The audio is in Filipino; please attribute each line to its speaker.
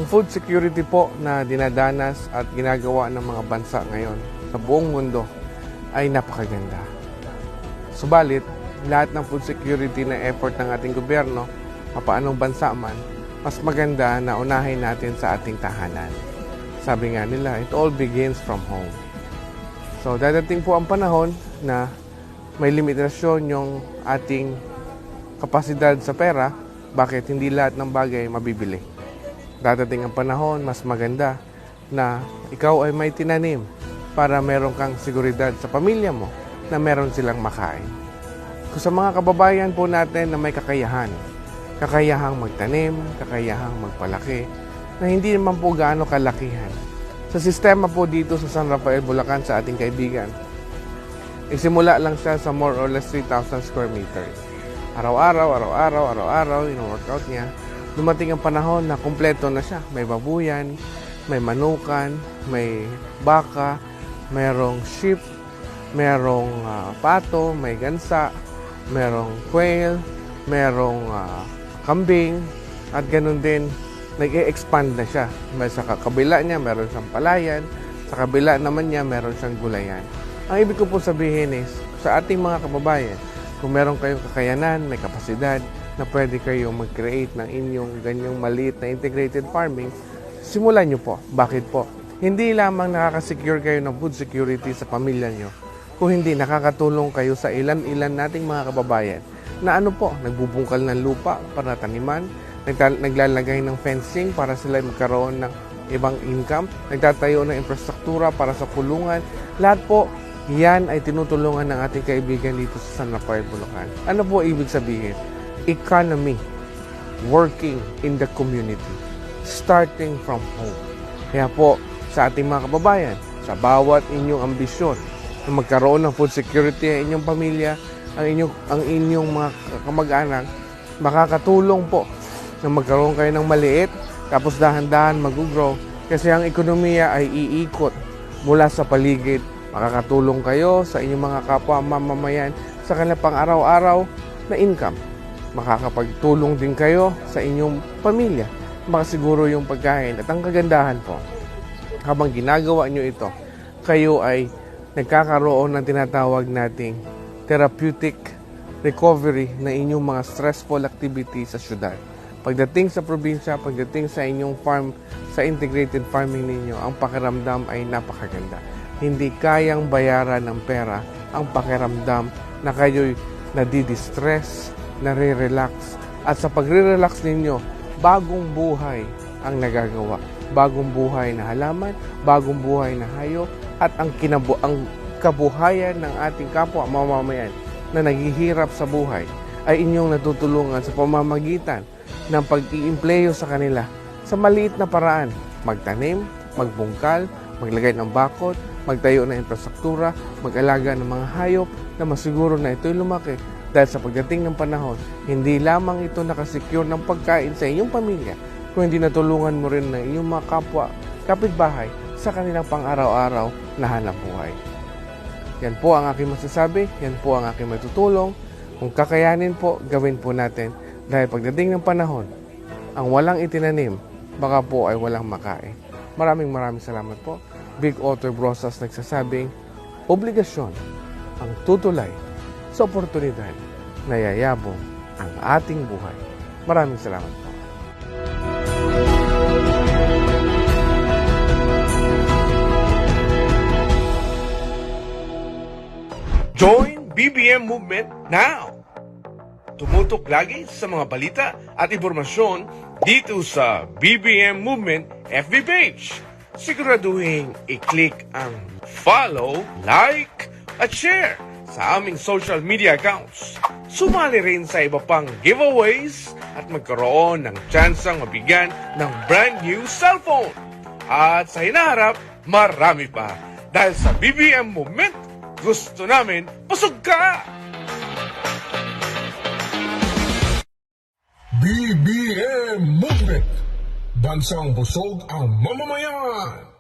Speaker 1: Ang food security po na dinadanas at ginagawa ng mga bansa ngayon sa buong mundo ay napakaganda. Subalit, lahat ng food security na effort ng ating gobyerno, mapaanong bansa man, mas maganda na unahin natin sa ating tahanan. Sabi nga nila, it all begins from home. So, dadating po ang panahon na may limitasyon yung ating kapasidad sa pera, bakit hindi lahat ng bagay mabibili. Dadating ang panahon, mas maganda na ikaw ay may tinanim para meron kang seguridad sa pamilya mo na meron silang makain. Kung sa mga kababayan po natin na may kakayahang magtanim, kakayahang magpalaki, na hindi naman po gaano kalakihan. Sa sistema po dito sa San Rafael, Bulacan, sa ating kaibigan, isimula lang siya sa more or less 3,000 square meters. Araw-araw, ino-workout niya. Dumating ang panahon na kumpleto na siya. May babuyan, may manukan, may baka, merong sheep, merong pato, may gansa, merong quail, merong kambing, at ganun din, nag-e-expand na siya. May sa kabila niya, meron siyang palayan, sa kabila naman niya, meron siyang gulayan. Ang ibig ko po sabihin is, sa ating mga kababayan, kung meron kayong kakayanan, may kapasidad, na pwede kayong mag-create ng inyong ganyang maliit na integrated farming, simulan nyo po. Bakit po? Hindi lamang nakakasecure kayo ng food security sa pamilya nyo, kung hindi nakakatulong kayo sa ilan-ilan nating mga kababayan na nagbubungkal ng lupa para taniman, naglalagay ng fencing para sila magkaroon ng ibang income, nagtatayo ng infrastruktura para sa kulungan. Lahat po, yan ay tinutulungan ng ating kaibigan dito sa San Rafael, Bulacan. Ano po ibig sabihin? Economy working in the community, starting from home. Kaya po, sa ating mga kababayan, sa bawat inyong ambisyon na magkaroon ng food security ang inyong pamilya, ang inyong mga kamag-anak, makakatulong po na magkaroon kayo ng maliit, tapos dahan-dahan mag-grow, kasi ang ekonomiya ay iikot mula sa paligid. Makakatulong kayo sa inyong mga kapwa mamamayan sa kanilang pang-araw-araw na income. Makakapagtulong din kayo sa inyong pamilya, makasiguro yung pagkain. At ang kagandahan po, habang ginagawa nyo ito, kayo ay nagkakaroon ng tinatawag nating therapeutic recovery na inyong mga stressful activity sa syudad. Pagdating sa probinsya, pagdating sa inyong farm, sa integrated farming ninyo, ang pakiramdam ay napakaganda. Hindi kayang bayaran ng pera ang pakiramdam na kayo'y nadidistress, nare-relax. At sa pagre-relax ninyo, bagong buhay ang nagagawa. Bagong buhay na halaman, bagong buhay na hayop, at ang kabuhayan ng ating kapwa mamamayan na naghihirap sa buhay ay inyong natutulungan sa pamamagitan ng pag-iimpleyo sa kanila sa maliit na paraan. Magtanim, magbungkal, maglagay ng bakod, magtayo ng infrastruktura, mag-alaga ng mga hayop na masiguro na ito'y lumaki. Dahil sa pagdating ng panahon, hindi lamang ito nakasecure ng pagkain sa inyong pamilya, kung hindi natulungan mo rin ng inyong mga kapwa, kapitbahay sa kanilang pang-araw-araw na hanap buhay. Yan po ang aking masasabi, yan po ang aking matutulong. Kung kakayanin po, gawin po natin. Dahil pagdating ng panahon, ang walang itinanim, baka po ay walang makain. Maraming salamat po. Big Otter Brosas nagsasabing, obligasyon ang tutulay sa oportunidad na yayabong ang ating buhay. Maraming salamat po. Join BBM Movement now! Tumutok lagi sa mga balita at impormasyon dito sa BBM Movement FB page. Siguraduhin i-click ang follow, like, at share sa aming social media accounts. Sumali rin sa iba pang giveaways at magkaroon ng tsansang mabigyan ng brand new cellphone. At sa hinaharap, marami pa. Dahil sa BBM Movement, gusto namin pasog ka!
Speaker 2: BBM Movement. Bansang busog ang mamamayan.